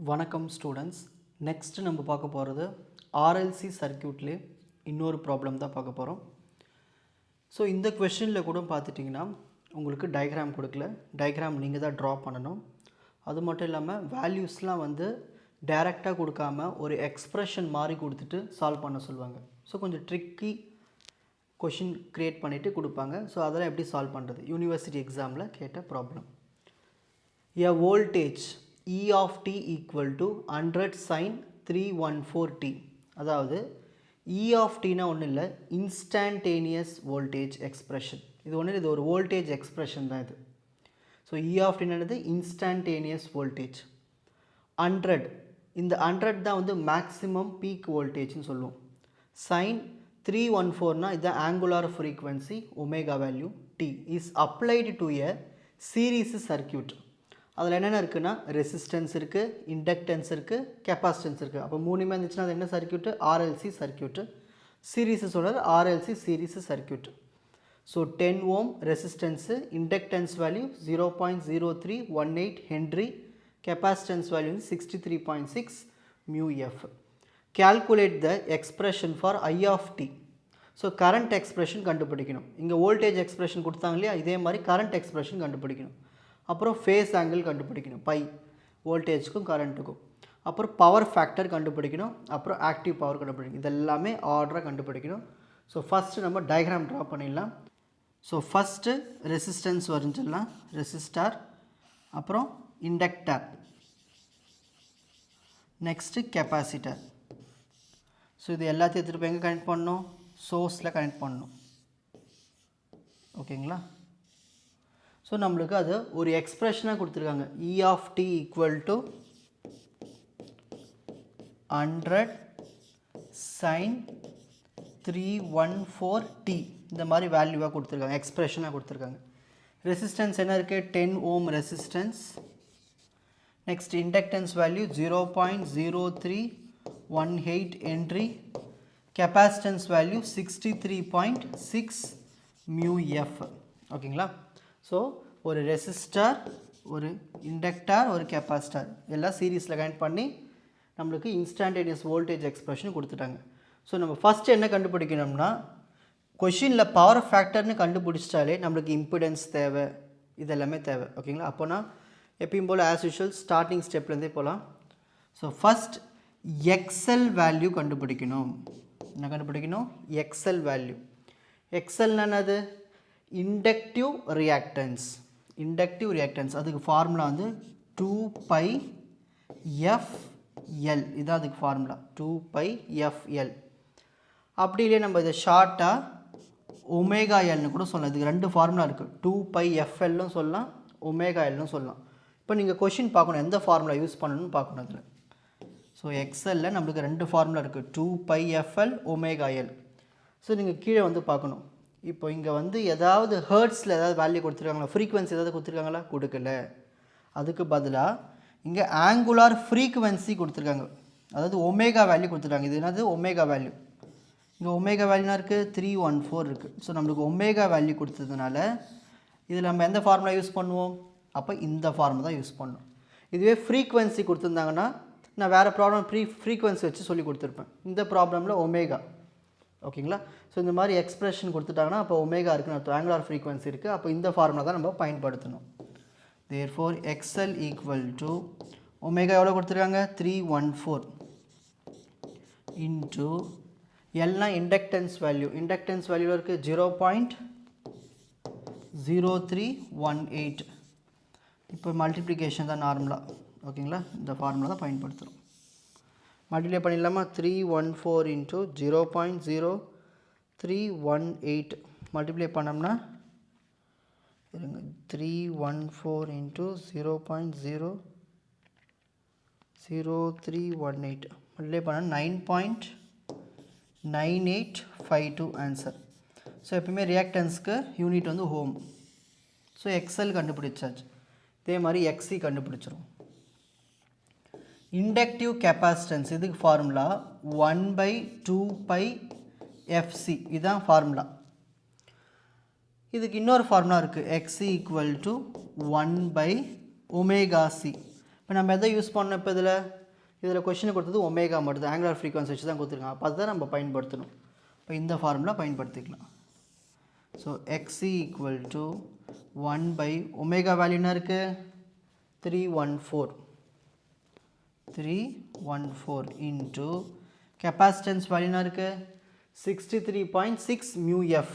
வணக்கம் students. Next நம்ம பார்க்க போகிறது ஆர்எல்சி சர்க்கியூட்லேயே இன்னொரு ப்ராப்ளம் தான் பார்க்க போகிறோம். ஸோ இந்த கொஷனில் கூட பார்த்துட்டிங்கன்னா உங்களுக்கு டயக்ராம் கொடுக்கல, டயக்ராம் நீங்கள் தான் ட்ரா பண்ணணும். அது மட்டும் இல்லாமல் வேல்யூஸ்லாம் வந்து டைரெக்டாக கொடுக்காம ஒரு எக்ஸ்ப்ரெஷன் மாதிரி கொடுத்துட்டு சால்வ் பண்ண சொல்லுவாங்க. ஸோ கொஞ்சம் ட்ரிக்கி கொஷின் க்ரியேட் பண்ணிவிட்டு கொடுப்பாங்க. ஸோ அதெல்லாம் எப்படி சால்வ் பண்ணுறது, யூனிவர்சிட்டி எக்ஸாமில் கேட்ட problem. A voltage E of t equal to 100 sin 314t. அதாவது E of t னா ஒன்றும் இல்லை, இன்ஸ்டன்டேனியஸ் வோல்டேஜ் எக்ஸ்ப்ரெஷன். இது ஒன்றும், இது ஒரு வோல்டேஜ் எக்ஸ்ப்ரெஷன் தான் இது. ஸோ E of t னானது இன்ஸ்டன்டேனியஸ் வோல்டேஜ். 100, இந்த 100 தான் வந்து மேக்ஸிமம் பீக் வோல்டேஜ்னு சொல்லுவோம். சைன் 314னா இதுதான் angular frequency omega value t is applied to a series circuit. அதில் என்னென்ன இருக்குன்னா ரெசிஸ்டன்ஸ் இருக்குது, இண்டக்டன்ஸ் இருக்குது, கெப்பாசிட்டன்ஸ் இருக்குது. அப்போ மூணுமே இருந்துச்சுன்னா அது என்ன சர்க்கியூட்டு? RLC circuit. சீரீஸ் சொல்கிறது RLC series circuit. So 10 ohm resistance, inductance value 0.0318 henry, capacitance value 63.6 μF. Calculate the expression for I of t. So current expression கண்டுபிடிக்கணும். இங்கே வோல்டேஜ் எக்ஸ்ப்ரெஷன் கொடுத்தாங்க இல்லையா, இதே மாதிரி கரண்ட் எக்ஸ்ப்ரெஷன் கண்டுபிடிக்கணும். அப்புறம் ஃபேஸ் ஆங்கிள் கண்டுபிடிக்கணும், பை வோல்டேஜுக்கும் கரண்ட்டுக்கும். அப்புறம் பவர் ஃபேக்டர் கண்டுபிடிக்கணும், அப்புறம் ஆக்டிவ் பவர் கண்டுபிடிக்கணும். இதெல்லாமே ஆர்டராக கண்டுபிடிக்கணும். ஸோ ஃபஸ்ட்டு நம்ம டயக்ராம் ட்ரா பண்ணிடலாம். ஸோ ஃபஸ்ட்டு ரெசிஸ்டன்ஸ் வரைஞ்சிடலாம், ரெசிஸ்டார், அப்புறம் இண்டக்டர், நெக்ஸ்ட்டு கெப்பாசிட்டர். ஸோ இது எல்லாத்தையும் எடுத்துகிட்டு போய் எங்கே கனெக்ட் பண்ணணும்? சோர்ஸில் கனெக்ட் பண்ணணும். ஓகேங்களா? ஸோ நம்மளுக்கு அது ஒரு எக்ஸ்ப்ரெஷனாக கொடுத்துருக்காங்க. E of t equal to 100 sin 314t இந்த மாதிரி வேல்யூவாக கொடுத்துருக்காங்க, எக்ஸ்ப்ரெஷனாக கொடுத்துருக்காங்க. ரெசிஸ்டன்ஸ் என்ன இருக்குது? 10 ohm resistance. Next inductance value 0.0318 henry, capacitance value 63.6 μF. ஓகேங்களா? ஸோ ஒரு ரெசிஸ்டர், ஒரு இண்டக்டர், ஒரு கெப்பாசிட்டர் எல்லாம் சீரீஸில் கனெக்ட் பண்ணி நம்மளுக்கு இன்ஸ்டன்டேனியஸ் வோல்டேஜ் எக்ஸ்ப்ரெஷன் கொடுத்துட்டாங்க. ஸோ நம்ம ஃபஸ்ட்டு என்ன கண்டுபிடிக்கணும்னா, கொஷினில் பவர் ஃபேக்டர்னு கண்டுபிடிச்சிட்டாலே நம்மளுக்கு இம்பிடன்ஸ் தேவை, இதெல்லாமே தேவை. ஓகேங்களா? அப்போனா எப்பயும் போல் ஆஸ் யூஷுவல் ஸ்டார்டிங் ஸ்டெப்லேருந்தே போகலாம். ஸோ ஃபஸ்ட் எக்ஸ்எல் வேல்யூ கண்டுபிடிக்கணும். என்ன கண்டுபிடிக்கணும்? XL value. எக்ஸ்எல்னா என்னது? Inductive reactance. இண்டக்டிவ் ரியாக்டன்ஸ் அதுக்கு ஃபார்முலா வந்து 2πfL. இதான் அதுக்கு ஃபார்முலா 2πfL. அப்படி இல்லையே நம்ம இதை ஷார்ட்டாக ஒமேகா எல்னு கூட சொல்லலாம். இதுக்கு ரெண்டு ஃபார்முலா இருக்குது, 2πfLனும் சொல்லலாம், ஒமேகா எல்னும் சொல்லலாம். இப்போ நீங்கள் கொஷின் பார்க்கணும் எந்த ஃபார்முலா யூஸ் பண்ணணும்னு பார்க்கணும் அதில். ஸோ எக்ஸ்எல்லில் நம்மளுக்கு ரெண்டு ஃபார்முலா இருக்குது, 2πfL, ஒமேகா எல். ஸோ நீங்கள் கீழே வந்து பார்க்கணும். இப்போ இங்கே வந்து ஏதாவது ஹர்ட்ஸில் ஏதாவது வேல்யூ கொடுத்துருக்காங்களா, ஃப்ரீக்வன்சி ஏதாவது கொடுத்துருக்காங்களா? கொடுக்கல. அதுக்கு பதிலாக இங்கே ஆங்குலார் ஃப்ரீக்வன்சி கொடுத்துருக்காங்க, அதாவது ஒமேகா வேல்யூ கொடுத்துருக்காங்க. இது என்னது? Omega value. இங்கே ஒமேகா வேல்யூனா இருக்குது 314 இருக்குது. ஸோ நம்மளுக்கு ஒமேகா வேல்யூ கொடுத்ததுனால இதில் நம்ம எந்த ஃபார்முலா யூஸ் பண்ணுவோம்? அப்போ இந்த ஃபார்முலா தான் யூஸ் பண்ணணும். இதுவே ஃப்ரீக்வன்சி கொடுத்துருந்தாங்கன்னா நான் வேறு ப்ராப்ளம் ஃப்ரீக்வன்சி வச்சு சொல்லி கொடுத்துருப்பேன். இந்த ப்ராப்ளமில் ஒமேகா. ஓகேங்களா? ஸோ இந்த மாதிரி எக்ஸ்ப்ரெஷன் கொடுத்துட்டாங்கன்னா அப்போ ஒமேகா இருக்குன்னு அர்த்தம், ஆங்குலார் ஃப்ரீக்வன்சி இருக்குது. அப்போ இந்த ஃபார்முலா தான் நம்ம பயன்படுத்தணும். Therefore XL equal to omega எவ்வளோ கொடுத்துருக்காங்க? 314 இன்ட்டு எல்னா இண்டக்டன்ஸ் வேல்யூ. இண்டக்டன்ஸ் வேல்யூவில் இருக்குது 0.0318. இப்போ மல்டிப்ளிகேஷன் தான் நார்மலாக. ஓகேங்களா? இந்த ஃபார்முலா தான் பயன்படுத்துகிறோம். மல்டிப்ளை பண்ணிடலாமா? 314 இன்ட்டு 0.0318 மல்டிப்ளை பண்ணோம்னா 314 இன்ட்டு 0.0318 மல்டிப்ளை பண்ணால் 9.9852 ஆன்சர். ஸோ எப்பவுமே ரியாக்டன்ஸ்க்கு யூனிட் வந்து ஹோம். ஸோ எக்ஸ்எல் கண்டுபிடிச்சாச்சு. இதே மாதிரி எக்ஸி கண்டுபிடிச்சிரும். இண்டக்டிவ் கெப்பாசிட்டன்ஸ் இதுக்கு ஃபார்முலா 1/2πfc. இதுதான் ஃபார்முலா. இதுக்கு இன்னொரு ஃபார்முலா இருக்குது, XE equal to 1/omega c. இப்போ நம்ம எதை யூஸ் பண்ணோம் இப்போ இதில் கொஷினை கொடுத்தது ஒமேகா மட்டும் ஆங்குலர் ஃப்ரீக்வன்சி வச்சு தான் கொடுத்துருக்காங்க. அப்போ அதுதான் நம்ம பயன்படுத்தணும். இப்போ இந்த ஃபார்முலா பயன்படுத்திக்கலாம். So XC equal to 1 by omega value என்ன இருக்குது 314 இன்ட்டு கெப்பாசிட்டன்ஸ் வேல்யூ என்ன இருக்குது 63.6 μF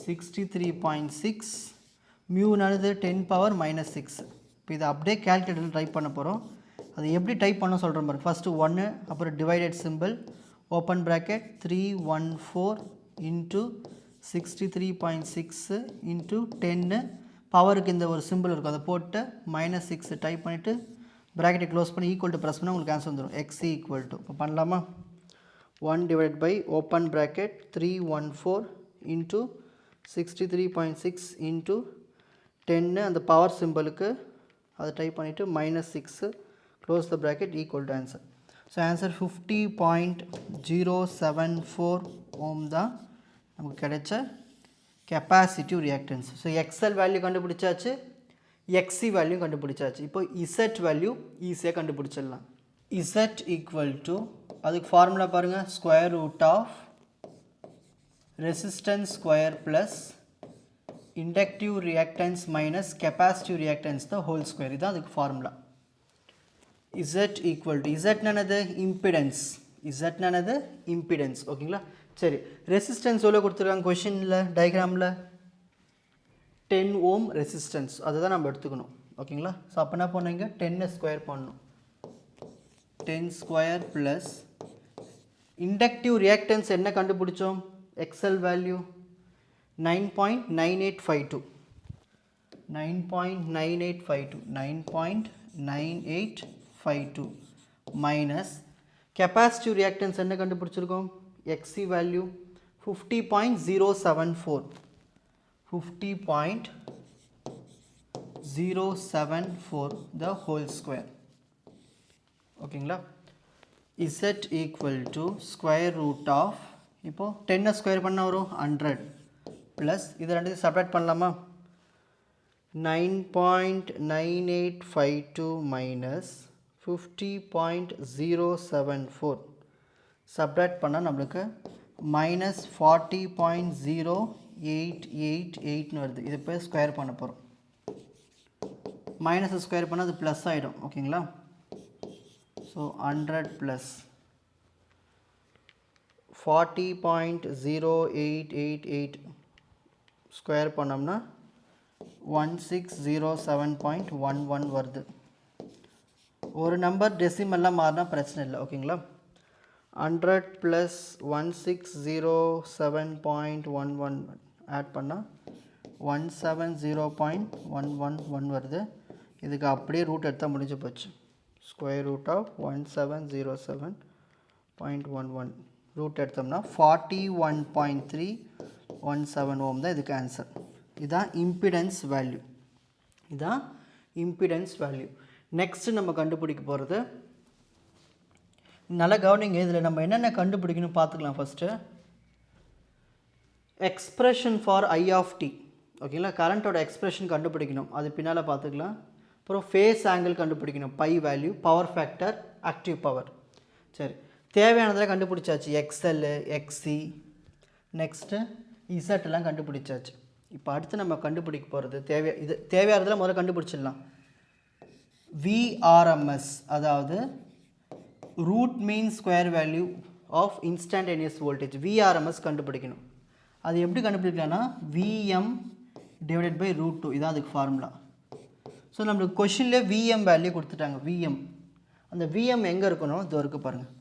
63.6 மியூனானது 10 பவர் -6. இப்போ இதை அப்படியே கேல்குலேட்டரில் டைப் பண்ண போகிறோம். அது எப்படி டைப் பண்ண சொல்கிறோம் பாருங்க. ஃபஸ்ட்டு 1 அப்புறம் divided simple open bracket 314 into 63.6 into 10 பவருக்கு இந்த ஒரு சிம்பிள் இருக்கும் அதை போட்டு -6 டைப் பண்ணிவிட்டு ப்ராக்கெட்டை க்ளோஸ் பண்ணி ஈக்குவல் டு ப்ரெஸ் பண்ணால் உங்களுக்கு ஆன்சர் வந்துடும். XC ஈக்குவல் டு இப்போ பண்ணலாமா 1 divide by open bracket 314 into 63.6 into 10 அந்த பவர் சிம்பிளுக்கு அதை டைப் பண்ணிவிட்டு -6 close the bracket equal to answer. So answer 50.074 ohm தான் நமக்கு கிடைச்ச capacitive reactance. So XL value கண்டுபிடிச்சாச்சு, XC வேல்யூ கண்டுபிடிச்சாச்சு. இப்போ Z வேல்யூ ஈஸியாக கண்டுபிடிச்சிடலாம். Z ஈக்குவல் டு அதுக்கு ஃபார்முலா பாருங்கள் square root of resistance square plus inductive reactance minus capacitive reactance the whole square. இதுதான் அதுக்கு formula. Z equal to Z என்னது இம்பிடன்ஸ், Z என்னது இம்பிடன்ஸ். ஓகேங்களா. சரி, ரெசிஸ்டன்ஸ் எவ்வளோ கொடுத்துருக்காங்க கொஷினில் டயக்ராமில் 10 ஓம் ரெசிஸ்டன்ஸ் அதை தான் நம்ம எடுத்துக்கணும். ஓகேங்களா. ஸோ அப்போ என்ன பண்ணுங்க 10 ஸ்கொயர் பண்ணணும் 10 ஸ்கொயர் ப்ளஸ் இண்டக்டிவ் ரியாக்டன்ஸ் என்ன கண்டுபிடிச்சோம் XL value 9.9852 minus capacitive reactance என்ன கண்டுபிடிச்சிருக்கோம் XC value 50.074 the whole square. ஓகேங்களா. Z equal to square root of இப்போ 10 ஸ்கொயர் பண்ண வரும் 100 ப்ளஸ் இது ரெண்டு சப்ராக்ட் பண்ணலாமா 9.9852 மைனஸ் 50.074 சப்ராக்ட் பண்ணால் நம்மளுக்கு -40.0888 வருது. இது போய் ஸ்கொயர் பண்ண போகிறோம். மைனஸ் ஸ்கொயர் பண்ணால் அது ப்ளஸ் ஆகிடும். ஓகேங்களா. ஸோ 100 ப்ளஸ் 40.0888 ஸ்கொயர் பண்ணோம்னா 1607.11 வருது. ஒரு நம்பர் டெசிமல்லாம் மாறினா பிரச்சனை இல்லை. ஓகேங்களா. 100 ப்ளஸ் 1607.11 ஆட் பண்ணால் 170.111 வருது. இதுக்கு அப்படியே ரூட் எடுத்தால் முடிஞ்சு போச்சு. ஸ்கொயர் ரூட் ஆஃப் 1707.11 ரூட் எடுத்தோம்னா 41.317 ஓம் தான் இதுக்கு ஆன்சர். இதுதான் இம்பிடன்ஸ் வேல்யூ. இதுதான் இம்பிடன்ஸ் வேல்யூ. நெக்ஸ்ட்டு நம்ம கண்டுபிடிக்க போகிறது நல்லா கவனிங்க. இதில் நம்ம என்னென்ன கண்டுபிடிக்கணும் பார்த்துக்கலாம். First expression for I of t. ஓகேங்களா. கரண்ட்டோட எக்ஸ்ப்ரெஷன் கண்டுபிடிக்கணும், அது பின்னால் பார்த்துக்கலாம். அப்புறம் ஃபேஸ் ஆங்கிள் கண்டுபிடிக்கணும், phi value, power factor, active power. சரி, தேவையானதெல்லாம் கண்டுபிடிச்சாச்சு. XL XC நெக்ஸ்ட்டு இசட்லாம் கண்டுபிடிச்சாச்சு. இப்போ அடுத்து நம்ம கண்டுபிடிக்க போகிறது தேவையானதெல்லாம் முதல்ல கண்டுபிடிச்சிடலாம். VRMS அதாவது root mean square value of instantaneous voltage VRMS கண்டுபிடிக்கணும். அது எப்படி கண்டுபிடிக்கலாம்னா VM டிவைடட் பை √2 இதான் அதுக்கு ஃபார்முலா. ஸோ நம்மளுக்கு கொஷின்லேயே VM வேல்யூ கொடுத்துட்டாங்க. VM அந்த VM எங்கே இருக்கணும் இது இருக்குது பாருங்கள்.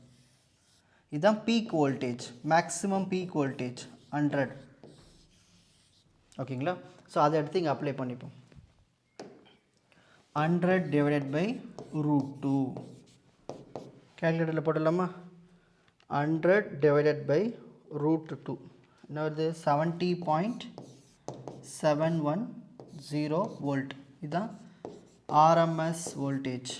இதுதான் peak voltage, maximum peak voltage 100. ஓகேங்களா. ஸோ அதை எடுத்து இங்கே அப்ளை பண்ணிப்போம். 100 டிவைடட் பை √2 கேல்குலேட்டரில் போடலாமா. 100 டிவைடட் பை √2 என்ன வருது 70.710 வோல்ட். இதுதான் RMS வோல்டேஜ்.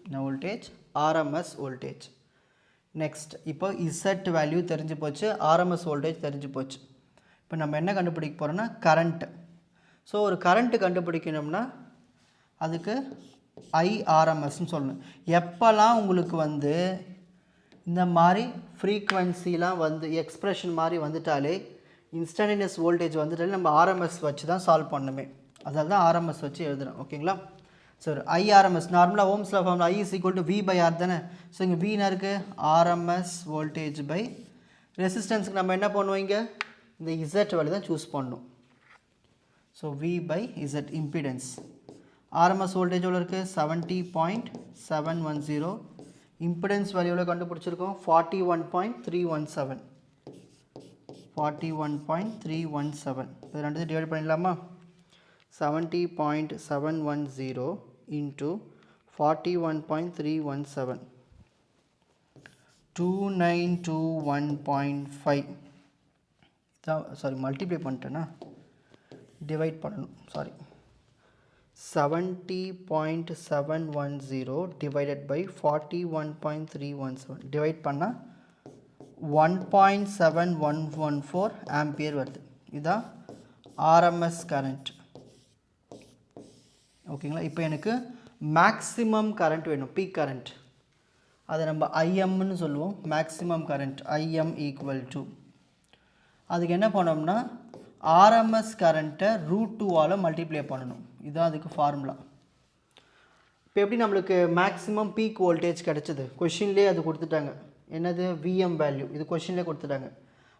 என்ன வோல்டேஜ் RMS வோல்டேஜ். நெக்ஸ்ட் இப்போ இசட் வேல்யூ தெரிஞ்சு போச்சு, RMS வோல்டேஜ் தெரிஞ்சு போச்சு. இப்போ நம்ம என்ன கண்டுபிடிக்க போகிறோம்னா கரண்ட்டு. ஸோ ஒரு கரண்ட்டு கண்டுபிடிக்கணும்னா அதுக்கு IRMSன்னு சொல்லணும். எப்போல்லாம் உங்களுக்கு வந்து இந்த மாதிரி ஃப்ரீக்வன்சிலாம் வந்து எக்ஸ்ப்ரெஷன் மாதிரி வந்துட்டாலே இன்ஸ்டன்டேனியஸ் வோல்டேஜ் வந்துட்டாலே நம்ம RMS வச்சு தான் சால்வ் பண்ணுமே. அதனால தான் RMS வச்சு எழுதுகிறோம். ஓகேங்களா? சரி, IRMS நார்மலாக Ohm's law formula I = V/R தானே. ஸோ இங்கே வீணா இருக்குது RMS வோல்டேஜ் பை ரெசிஸ்டன்ஸுக்கு நம்ம என்ன பண்ணுவோம், இங்கே இந்த Z வேல்யூ தான் சூஸ் பண்ணணும். So V/Z impedance. RMS voltage எவ்வளோ இருக்குது 70.710. இம்பிடன்ஸ் வேல்யூ எவ்வளோ கண்டுபிடிச்சிருக்கோம் 41.317. 41.317 இது ரெண்டு டிவைட் பண்ணிடலாமா? 70.710 into 41.317 2921.5. சாரி மல்டிப்ளை பண்ணிட்டேன்னா டிவைட் பண்ணணும். சாரி 70.710 divided by 41.317 டிவைட் பண்ணால் 1.7114 ஆம்பியர் வருது. இதுதான் RMS கரண்ட். ஓகேங்களா? இப்போ எனக்கு மேக்ஸிமம் கரண்ட் வேணும், பீக் கரண்ட். அதை நம்ம IMன்னு சொல்லுவோம். மேக்ஸிமம் கரண்ட் IM = அதுக்கு என்ன பண்ணோம்னா RMS கரண்ட்டை √2ஆல் மல்டிப்ளை பண்ணணும். இதுதான் அதுக்கு ஃபார்முலா. இப்போ எப்படி நம்மளுக்கு மேக்ஸிமம் பீக் வோல்டேஜ் கிடச்சிது, கொஷின்லேயே அது கொடுத்துட்டாங்க. என்னது VM வேல்யூ, இது கொஷின்லேயே கொடுத்துட்டாங்க.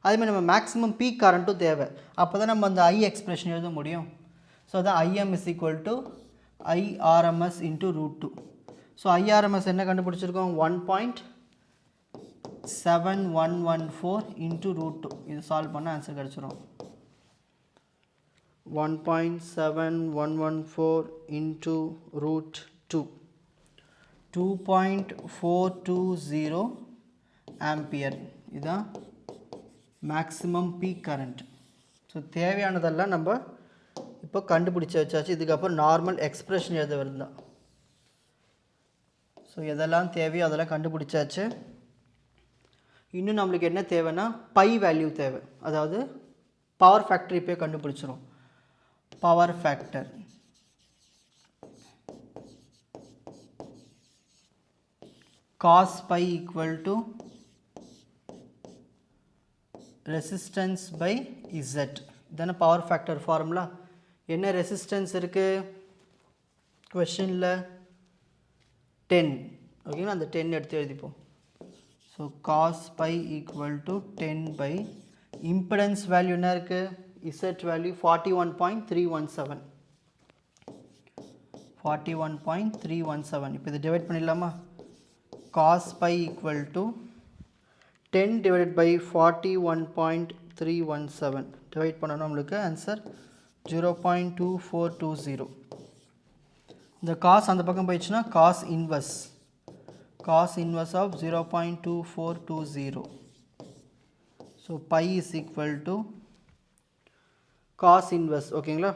அதேமாதிரி நம்ம மேக்ஸிமம் பீக் கரண்ட்டும் தேவை. அப்போ தான் நம்ம அந்த I எக்ஸ்பிரஷன் எழுத முடியும். ஸோ அதான் IM = IRMS × √2. ஸோ IRMS என்ன கண்டுபிடிச்சிருக்கோம் 1.7114 × √2. இது சால்வ் பண்ண ஆன்சர் கிடச்சிரும். 1.7114 × √2 2.420 ஆம்பியர். இதுதான் மேக்ஸிமம் பீக் கரண்ட். ஸோ தேவையானதெல்லாம் நம்ம இப்போ கண்டுபிடிச்சி வச்சாச்சு. இதுக்கப்புறம் நார்மல் எக்ஸ்பிரஷன் எழுத வருதான். ஸோ எதெல்லாம் தேவையோ அதெல்லாம் கண்டுபிடிச்சாச்சு. இன்னும் நம்மளுக்கு என்ன தேவைன்னா பை வேல்யூ தேவை. அதாவது பவர் ஃபேக்டர் இப்போ கண்டுபிடிச்சிரும். Power factor cos pi = resistance by Z. இதான பவர் ஃபேக்டர் ஃபார்முலா. என்ன ரெசிஸ்டன்ஸ் இருக்குது கொஷனில் 10. ஓகேங்களா? அந்த 10 எடுத்து எழுதிப்போம். So cos pi = 10 by impedance value என்ன இருக்குது Z வேல்யூ 41.317. 41.317. இப்போ இது டிவைட் பண்ணிடலாமா? cos pi = 10 divided by 41.317 divide பண்ணணும். நம்மளுக்கு ஆன்சர் 0.2420. இந்த காஸ் அந்த பக்கம் போயிடுச்சுன்னா cos inverse of 0.2420. So phi = cos inverse. ஓகேங்களா?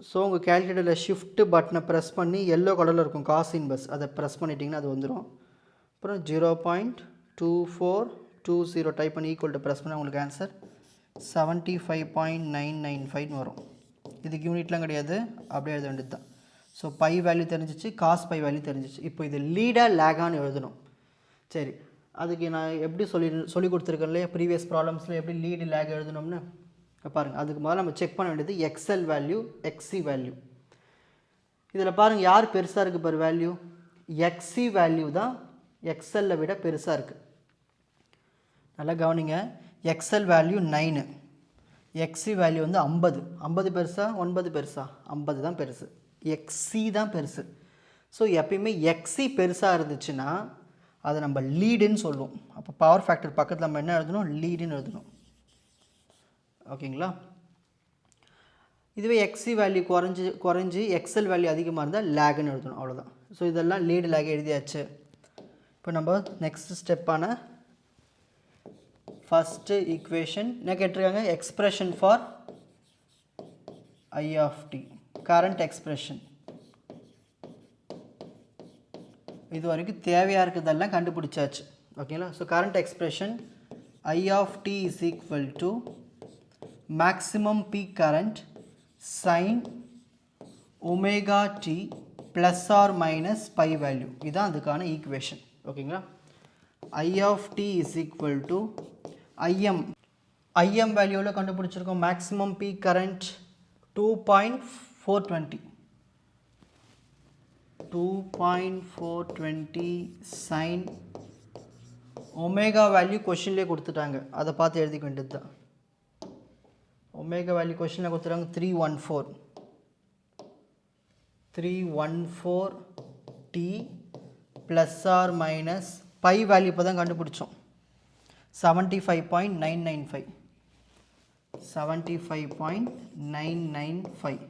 ஸோ உங்கள் கேல்குலேட்டரில் ஷிஃப்ட் பட்டனை ப்ரெஸ் பண்ணி எல்லோ கலரில் இருக்கும் காஸ் இன்வர்ஸ், அதை ப்ரெஸ் பண்ணிட்டீங்கன்னா அது வந்துடும். அப்புறம் 0.2420 டைப் பண்ணி ஈக்குவல் டு ப்ரெஸ் பண்ணால் உங்களுக்கு ஆன்சர் 75.995 வரும். இதுக்கு யூனிட்லாம் கிடையாது, அப்படியே எழுத வேண்டியது தான். ஸோ பை வேல்யூ தெரிஞ்சிச்சு, காஸ் பை வேல்யூ தெரிஞ்சிச்சு. இப்போ இது லீடாக லேகான்னு எழுதணும். சரி, அதுக்கு நான் எப்படி சொல்லி கொடுத்துருக்கேன் இல்லையா ப்ரீவியஸ் ப்ராப்ளம்ஸில் எப்படி லீடு லேக் எழுதணும்னு பாருங்கள். அதுக்கு முதல்ல நம்ம செக் பண்ண வேண்டியது XL வேல்யூ, XC வேல்யூ. இதில் பாருங்கள் யார் பெருசாக இருக்குது பாரு வேல்யூ, XC வேல்யூ தான் XLஐ விட பெருசாக இருக்குது. நல்லா கவனிங்க. XL வேல்யூ 9, XC வேல்யூ வந்து 50. 50 பெருசா 9 பெருசா? 50 தான் பெருசு, XC தான் பெருசு. ஸோ எப்பயுமே XC பெருசாக இருந்துச்சுன்னா அதை நம்ம லீடுன்னு சொல்லுவோம். அப்போ பவர் ஃபேக்டர் பக்கத்தில் நம்ம என்ன எழுதணும், லீடுன்னு எழுதணும். ஓகேங்களா? இதுவே XC வேல்யூ குறைஞ்சி XL வேல்யூ அதிகமாக இருந்தால் லேகுன்னு எழுதணும். அவ்வளோதான். ஸோ இதெல்லாம் லீடு லேக் எழுதியாச்சு. இப்போ நம்ம நெக்ஸ்ட் ஸ்டெப்பான ஃபஸ்ட்டு ஈக்குவேஷன் என்ன கேட்டிருக்காங்க, expression for I of t, current expression. இது வரைக்கும் தேவையாக இருக்கிறதெல்லாம் கண்டுபிடிச்சாச்சு. ஓகேங்களா? So current expression I of t = maximum peak current sin omega T plus R minus by value. இதுதான் அதுக்கான ஈக்குவேஷன். ஓகேங்களா? I of T is equal to IM வேல்யூவில் கண்டுபிடிச்சிருக்கோம். Maximum peak current 2.420 sine omega value கொஷின்லேயே கொடுத்துட்டாங்க, அதை பார்த்து எழுதிக்க வேண்டியது தான். ஒமேகா வேல்யூ கொஷினில் கொடுத்துட்டாங்க 314 t plus R minus by value இப்போ தான் கண்டுபிடிச்சோம். 75.995.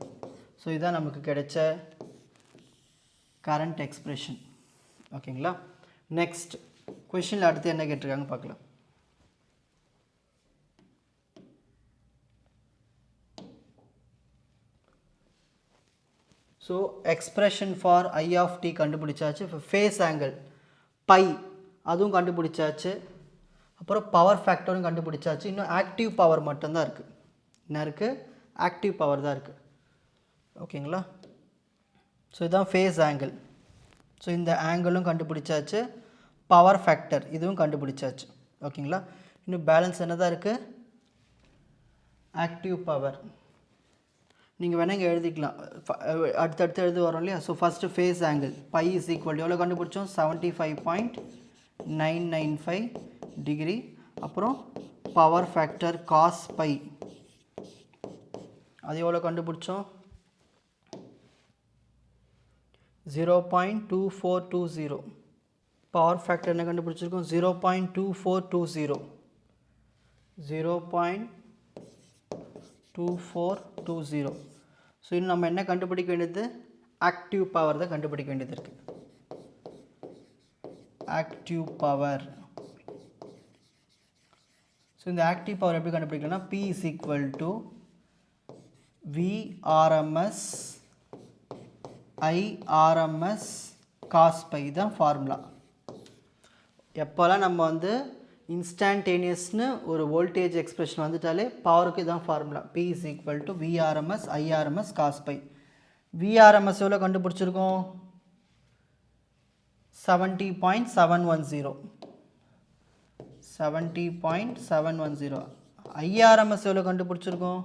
ஸோ இதுதான் நமக்கு கிடைச்ச கரண்ட் எக்ஸ்பிரஷன். ஓகேங்களா? நெக்ஸ்ட் கொஷினில் அடுத்து என்ன கேட்டிருக்காங்க பார்க்கலாம். So expression for I of t கண்டுபிடிச்சாச்சு. இப்போ ஃபேஸ் ஆங்கிள் பை அதுவும் கண்டுபிடிச்சாச்சு. அப்புறம் பவர் ஃபேக்டரும் கண்டுபிடிச்சாச்சு. இன்னும் ஆக்டிவ் பவர் மட்டும்தான் இருக்குது. என்ன இருக்குது? ஆக்டிவ் பவர் தான் இருக்குது. ஓகேங்களா? ஸோ இதுதான் ஃபேஸ் ஆங்கிள். ஸோ இந்த ஆங்கிளும் கண்டுபிடிச்சாச்சு. பவர் ஃபேக்டர் இதுவும் கண்டுபிடிச்சாச்சு. ஓகேங்களா? இன்னும் பேலன்ஸ் என்ன தான் இருக்குது? Active power. நீங்கள் வேணால் இங்கே எழுதிக்கலாம், அடுத்தடுத்து எழுதி வரோம் இல்லையா? So first phase angle phi is equal எவ்வளோ கண்டுபிடிச்சோம்? 75.995 டிகிரி. அப்புறம் பவர் ஃபேக்டர் காஸ் பை அது எவ்வளோ கண்டுபிடிச்சோம்? 0.2420. பவர் ஃபேக்டர் என்ன கண்டுபிடிச்சிருக்கோம்? 0.2420. 0.2420. ஸோ இன்னும் நம்ம என்ன கண்டுபிடிக்க வேண்டியது? ஆக்டிவ் பவர் தான் கண்டுபிடிக்க வேண்டியது இருக்குது. Active power. ஸோ இந்த ஆக்டிவ் பவர் எப்படி கண்டுபிடிக்கலாம்னா P is equal to VRMS IRMS cos pi தான் ஃபார்முலா. எப்போல்லாம் நம்ம வந்து இன்ஸ்டன்டேனியஸ்னு ஒரு வோல்டேஜ் எக்ஸ்பிரஷன் வந்துட்டாலே பவருக்கு தான் formula. P is equal to VRMS IRMS cos pi. VRMS எவ்வளோ கண்டுபிடிச்சிருக்கோம்? 70.710. 70.710. IRMS எவ்வளோ கண்டுபிடிச்சிருக்கோம்?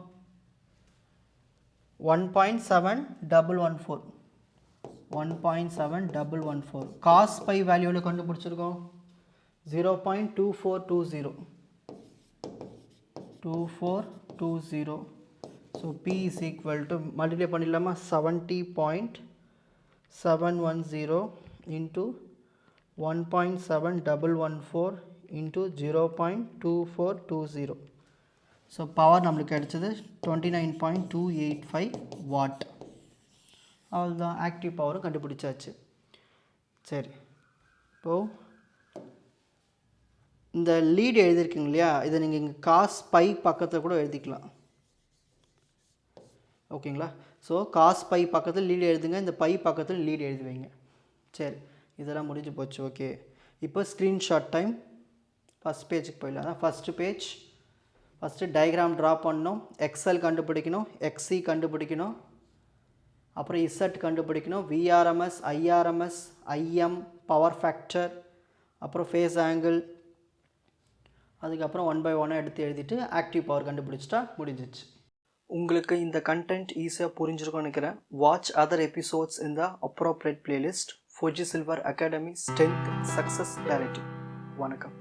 1.7114. 1.7114. cos pi வேல்யூ எவ்வளோ கண்டுபிடிச்சிருக்கோம்? 0.2420. 2420. So P is equal to multiply பண்ணிடலாமா? 70.710 into 1.7114 into 0.2420. ஸோ பவர் நம்மளுக்கு கிடைச்சது 29.285 வாட். அவ்வளோதான், ஆக்டிவ் பவரும் கண்டுபிடிச்சாச்சு. சரி, இப்போது இந்த லீடு எழுதியிருக்கீங்க இல்லையா, இதை நீங்கள் இங்கே காஸ் பை பக்கத்தில் கூட எழுதிக்கலாம். ஓகேங்களா? ஸோ காஸ் பை பக்கத்தில் லீடு எழுதுங்க, இந்த பை பக்கத்தில் லீடு எழுதி வைங்க. சரி, இதெல்லாம் முடிஞ்சு போச்சு. ஓகே, இப்போ ஸ்க்ரீன்ஷாட் டைம். ஃபஸ்ட் பேஜுக்கு போயிடலாம். அதான் first page. First diagram draw பண்ணணும், எக்ஸ்எல் கண்டுபிடிக்கணும், எக்ஸி கண்டுபிடிக்கணும், அப்புறம் இசட் கண்டுபிடிக்கணும், VRMS IRMS IM power factor, அப்புறம் ஃபேஸ் ஆங்கிள், அதுக்கப்புறம் 1 by 1 எடுத்து எழுதிட்டு ஆக்டிவ் பவர் கண்டுபிடிச்சிட்டா முடிஞ்சிச்சு. உங்களுக்கு இந்த கண்டென்ட் ஈஸியாக புரிஞ்சிருக்கும்னு நினைக்கிறேன். வாட்ச் அதர் எபிசோட்ஸ் இன் த appropriate playlist. Fuji silver academy strength success guarantee. வணக்கம்.